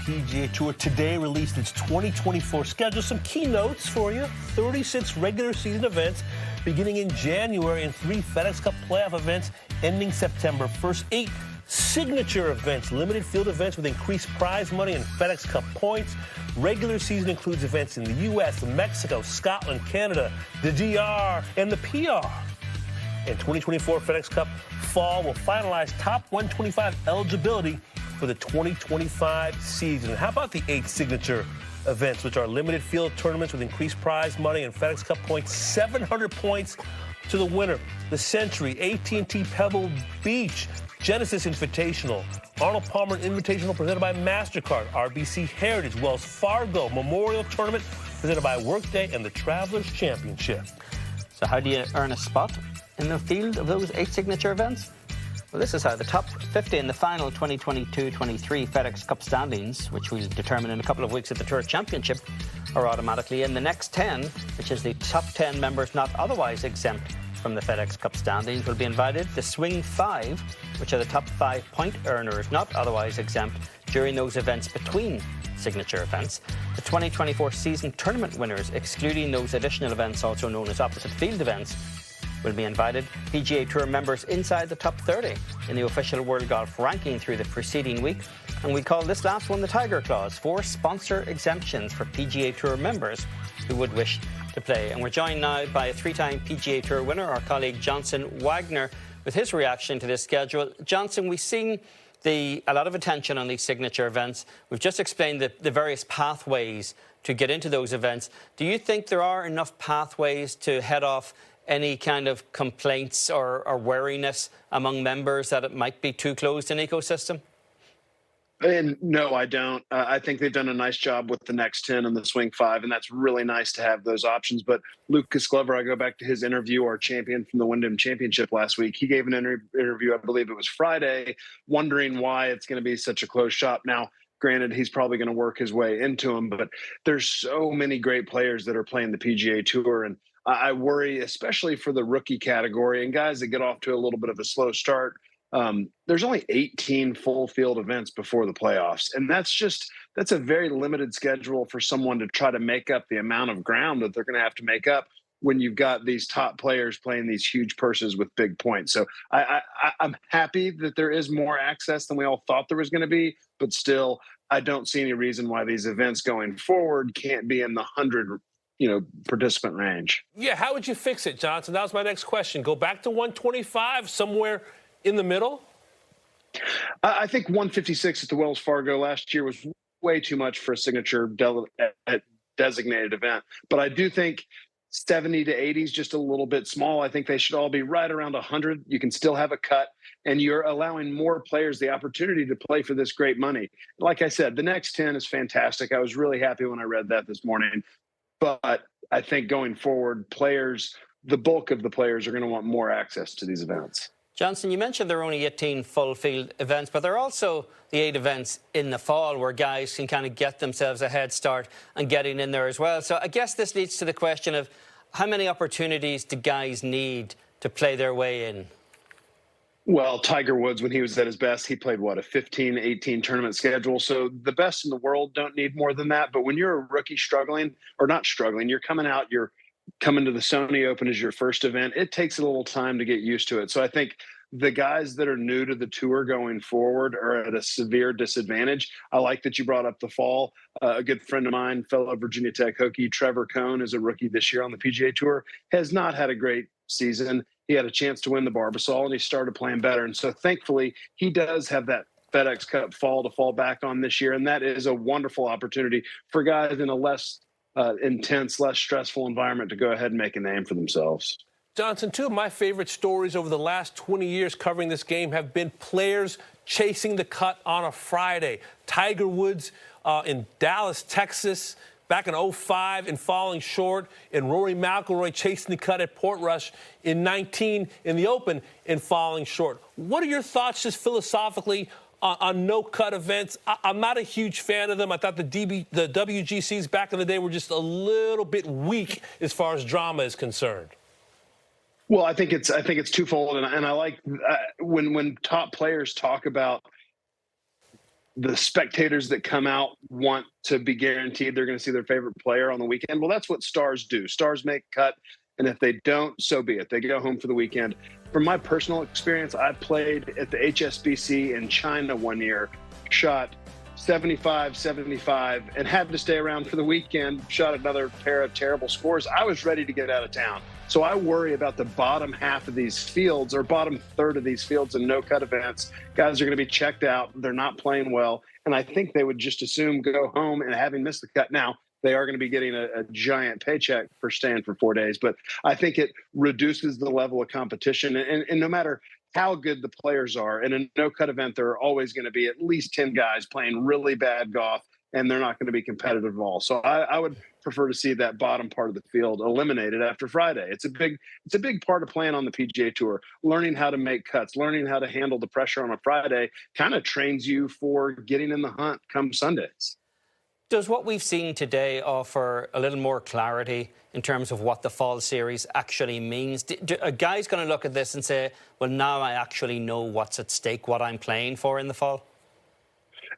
PGA Tour today released its 2024 schedule. Some keynotes for you. 36 regular season events beginning in January and 3 FedEx Cup playoff events ending September 1st. 8 signature events, limited field events with increased prize money and FedEx Cup points. Regular season includes events in the U.S., Mexico, Scotland, Canada, the DR, and the PR. And 2024 FedEx Cup Fall will finalize top 125 eligibility for the 2025 season. How about the 8 signature events, which are limited field tournaments with increased prize money and FedEx Cup points, 700 points to the winner. The Century, AT&T Pebble Beach, Genesis Invitational, Arnold Palmer Invitational presented by MasterCard, RBC Heritage, Wells Fargo Memorial Tournament presented by Workday, and the Travelers Championship. So how do you earn a spot in the field of those 8 signature events? Well, this is how the top 50 in the final 2022-23 FedEx Cup standings, which we'll determine in a couple of weeks at the Tour Championship, are automatically in. The next 10, which is the top 10 members not otherwise exempt from the FedEx Cup standings, will be invited. The Swing 5, which are the top 5 point earners not otherwise exempt during those events between signature events. The 2024 season tournament winners, excluding those additional events also known as opposite field events, will be invited. PGA Tour members inside the top 30 in the official World Golf ranking through the preceding week. And we call this last one the Tiger Clause, 4 sponsor exemptions for PGA Tour members who would wish to play. And we're joined now by a 3-time PGA Tour winner, our colleague Johnson Wagner, with his reaction to this schedule. Johnson, we've seen a lot of attention on these signature events. We've just explained the various pathways to get into those events. Do you think there are enough pathways to head off any kind of complaints or wariness among members that it might be too closed an ecosystem? And no, I don't. I think they've done a nice job with the next 10 and the Swing 5, and that's really nice to have those options. But Lucas Glover, I go back to his interview, our champion from the Wyndham Championship last week. He gave an interview, I believe it was Friday, wondering why it's going to be such a closed shop. Now, granted, he's probably going to work his way into them, but there's so many great players that are playing the PGA Tour, and I worry, especially for the rookie category and guys that get off to a little bit of a slow start. There's only 18 full field events before the playoffs. And that's a very limited schedule for someone to try to make up the amount of ground that they're going to have to make up when you've got these top players playing these huge purses with big points. So I'm happy that there is more access than we all thought there was going to be, but still, I don't see any reason why these events going forward can't be in the 100 participant range. Yeah, how would you fix it, Johnson? That was my next question. Go back to 125, somewhere in the middle? I think 156 at the Wells Fargo last year was way too much for a signature designated event. But I do think 70 to 80 is just a little bit small. I think they should all be right around 100. You can still have a cut, and you're allowing more players the opportunity to play for this great money. Like I said, the next 10 is fantastic. I was really happy when I read that this morning. But I think going forward, the bulk of the players are going to want more access to these events. Johnson, you mentioned there are only 18 full field events, but there are also the 8 events in the fall where guys can kind of get themselves a head start and getting in there as well. So I guess this leads to the question of how many opportunities do guys need to play their way in? Well, Tiger Woods, when he was at his best, he played, a 15, 18 tournament schedule. So the best in the world don't need more than that. But when you're a rookie struggling, or not struggling, you're coming to the Sony Open as your first event, it takes a little time to get used to it. So I think the guys that are new to the tour going forward are at a severe disadvantage. I like that you brought up the fall. A good friend of mine, fellow Virginia Tech Hokie, Trevor Cohn, is a rookie this year on the PGA Tour, has not had a great season. He had a chance to win the Barbasol, and he started playing better. And so thankfully, he does have that FedEx Cup fall to fall back on this year, and that is a wonderful opportunity for guys in a less intense, less stressful environment to go ahead and make a name for themselves. Johnson, 2 of my favorite stories over the last 20 years covering this game have been players chasing the cut on a Friday. Tiger Woods in Dallas, Texas, back in 2005 and falling short, and Rory McIlroy chasing the cut at Portrush in 19 in the Open and falling short. What are your thoughts just philosophically on no-cut events? I'm not a huge fan of them. I thought the WGCs back in the day were just a little bit weak as far as drama is concerned. Well, I think it's twofold, and I like when top players talk about the spectators that come out want to be guaranteed they're going to see their favorite player on the weekend. Well, that's what stars do. Stars make cut, and if they don't, so be it. They go home for the weekend. From my personal experience, I played at the HSBC in China one year, shot 75, and had to stay around for the weekend, shot another pair of terrible scores. I was ready to get out of town. So I worry about the bottom half of these fields, or bottom third of these fields in no-cut events. Guys are going to be checked out. They're not playing well. And I think they would just assume go home, and having missed the cut. Now, they are going to be getting a giant paycheck for staying for 4 days. But I think it reduces the level of competition. And no matter how good the players are, in a no-cut event, there are always going to be at least 10 guys playing really bad golf, and they're not going to be competitive at all. So I would prefer to see that bottom part of the field eliminated after Friday. It's a big part of playing on the PGA Tour. Learning how to make cuts, learning how to handle the pressure on a Friday kind of trains you for getting in the hunt come Sundays. Does what we've seen today offer a little more clarity in terms of what the fall series actually means? A guy's going to look at this and say, well, now I actually know what's at stake, what I'm playing for in the fall?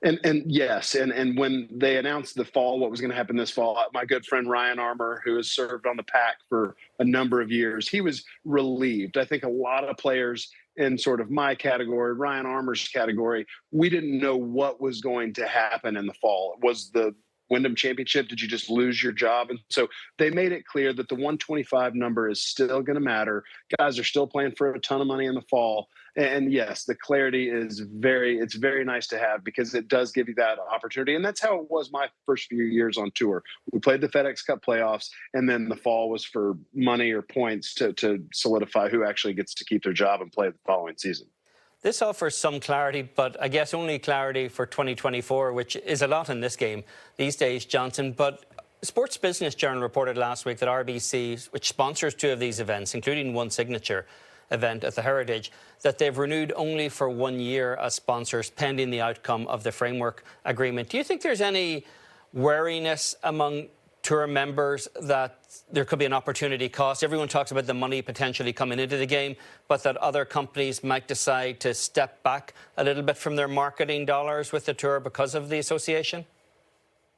And yes, and when they announced the fall, what was going to happen this fall, my good friend Ryan Armour, who has served on the PAC for a number of years, he was relieved. I think a lot of players in sort of my category, Ryan Armour's category, we didn't know what was going to happen in the fall. Was the Wyndham Championship, did you just lose your job? And so they made it clear that the 125 number is still going to matter. Guys are still playing for a ton of money in the fall. And yes, the clarity is it's very nice to have, because it does give you that opportunity. And that's how it was my first few years on tour. We played the FedEx Cup playoffs, and then the fall was for money or points to solidify who actually gets to keep their job and play the following season. This offers some clarity, but I guess only clarity for 2024, which is a lot in this game these days, Johnson. But Sports Business Journal reported last week that RBC, which sponsors two of these events, including one signature event at the Heritage, that they've renewed only for 1 year as sponsors pending the outcome of the framework agreement. Do you think there's any wariness among tour members that there could be an opportunity cost? Everyone talks about the money potentially coming into the game, but that other companies might decide to step back a little bit from their marketing dollars with the tour because of the association?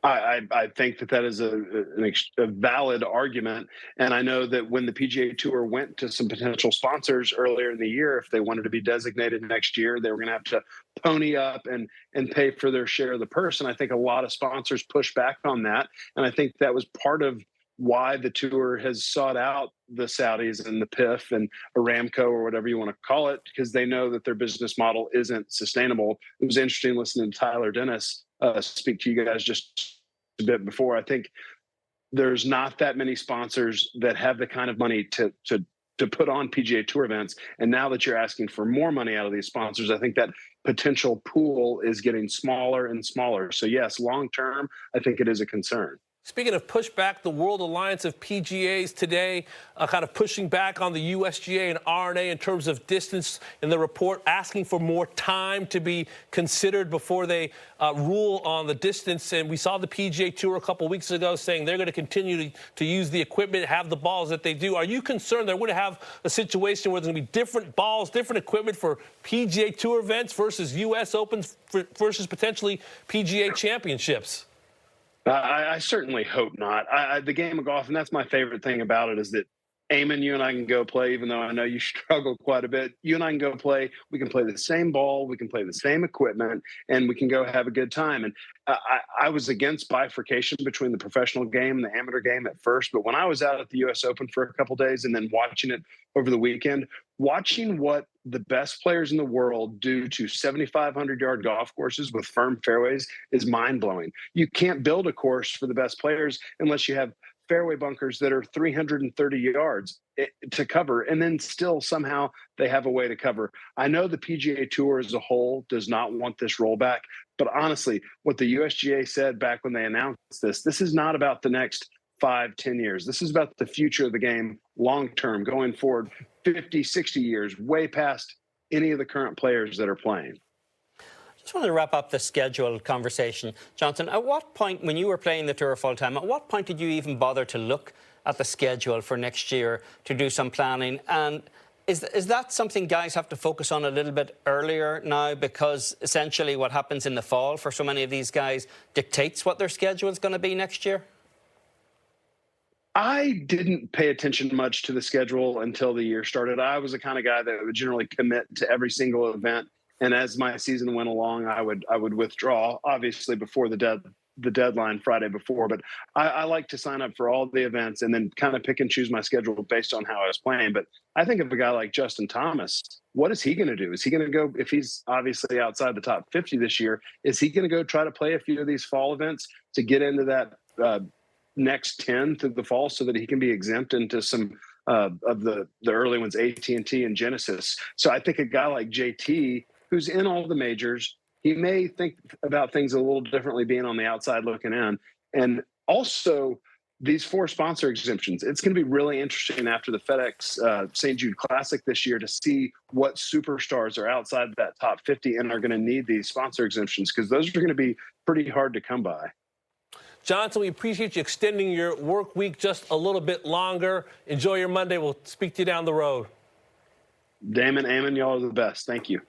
I think that is a valid argument. And I know that when the PGA Tour went to some potential sponsors earlier in the year, if they wanted to be designated next year, they were going to have to pony up and pay for their share of the purse. And I think a lot of sponsors pushed back on that. And I think that was part of why the tour has sought out the Saudis and the PIF and Aramco, or whatever you want to call it, because they know that their business model isn't sustainable. It was interesting listening to Tyler Dennis speak to you guys just a bit before. I think there's not that many sponsors that have the kind of money to put on PGA Tour events. And now that you're asking for more money out of these sponsors, I think that potential pool is getting smaller and smaller. So yes, long term, I think it is a concern. Speaking of pushback, the World Alliance of PGAs today kind of pushing back on the USGA and R&A in terms of distance in the report, asking for more time to be considered before they rule on the distance. And we saw the PGA Tour a couple weeks ago saying they're going to continue to use the equipment, have the balls that they do. Are you concerned that we're going to have a situation where there's going to be different balls, different equipment for PGA Tour events versus U.S. Opens versus potentially PGA Championships? I certainly hope not. The game of golf, and that's my favorite thing about it, is that Eamon, you and I can go play, even though I know you struggle quite a bit. You and I can go play. We can play the same ball. We can play the same equipment, and we can go have a good time. And I was against bifurcation between the professional game and the amateur game at first, but when I was out at the U.S. Open for a couple of days and then watching it over the weekend, watching what the best players in the world do to 7,500-yard golf courses with firm fairways is mind-blowing. You can't build a course for the best players unless you have fairway bunkers that are 330 yards to cover, and then still somehow they have a way to cover. I know the PGA Tour as a whole does not want this rollback, but honestly, what the USGA said back when they announced this is not about the next 5-10 years. This is about the future of the game long-term, going forward 50, 60 years, way past any of the current players that are playing. Just want to wrap up the schedule conversation. Johnson, at what point, when you were playing the tour full-time, at what point did you even bother to look at the schedule for next year to do some planning? And Is that something guys have to focus on a little bit earlier now, because essentially what happens in the fall for so many of these guys dictates what their schedule is going to be next year? I didn't pay attention much to the schedule until the year started. I was the kind of guy that would generally commit to every single event, and as my season went along, I would withdraw, obviously before the deadline Friday before. But I like to sign up for all the events and then kind of pick and choose my schedule based on how I was playing. But I think of a guy like Justin Thomas. What is he going to do? Is he going to go, if he's obviously outside the top 50 this year, is he going to go try to play a few of these fall events to get into that next 10 through the fall so that he can be exempt into some of the early ones, AT&T and Genesis? So I think a guy like JT, who's in all the majors, he may think about things a little differently being on the outside looking in. And also these 4 sponsor exemptions, it's going to be really interesting after the FedEx St. Jude Classic this year to see what superstars are outside that top 50 and are going to need these sponsor exemptions, because those are going to be pretty hard to come by. Johnson, we appreciate you extending your work week just a little bit longer. Enjoy your Monday. We'll speak to you down the road. Damon, Eamon, y'all are the best. Thank you.